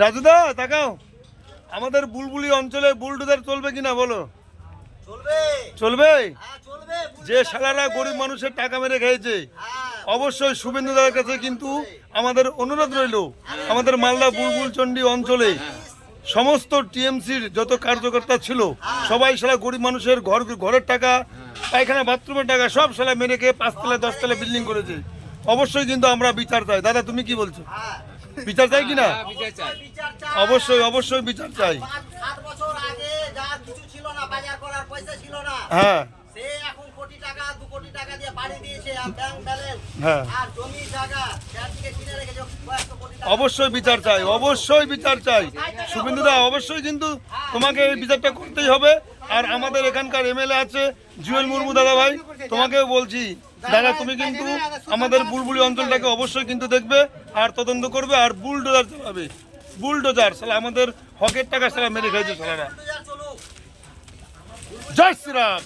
রাজুদা তাকাও, আমাদের বুলবুলি অঞ্চলে বুলডোজার চলবে কিনা বলো? চলবে। যে শালারা গরিব মানুষের টাকা মেরে খেয়েছে, অবশ্যই শুভেন্দু দাদার কাছে কিন্তু আমাদের অনুরোধ রইল, আমাদের মালদা বুলবুলচন্ডী অঞ্চলে সমস্ত টিএমসির যত কার্যকর্তা ছিল সবাই শালা গরিব মানুষের ঘরের টাকা, পায়খানা বাথরুমের টাকা সব শালা মেরে খেয়ে 5 তলা 10 তলা বিল্ডিং করেছে। অবশ্যই কিন্তু আমরা বিচার চাই। দাদা তুমি কি বলছো, বিচার চাই কিনা? অবশ্যই অবশ্যই বিচার চাই। হ্যাঁ অবশ্যই বিচার চাই, অবশ্যই বিচার চাই শুভেন্দুদা, অবশ্যই কিন্তু তোমাকে এই বিচারটা করতেই হবে। আর আমাদের এখানকার এমএলএ আছে জুয়েল মুর্মু দাদা ভাই, তোমাকেও বলছি দাদা তুমি কিন্তু আমাদের বুলবুলি অঞ্চলটাকে অবশ্যই কিন্তু দেখবে আর তদন্ত করবে আর বুলডোজার চালাবে। বুলডোজার শালা আমাদের হকের টাকা শালা মেরে খেয়েছে শালারা। জয় শ্রীরাম।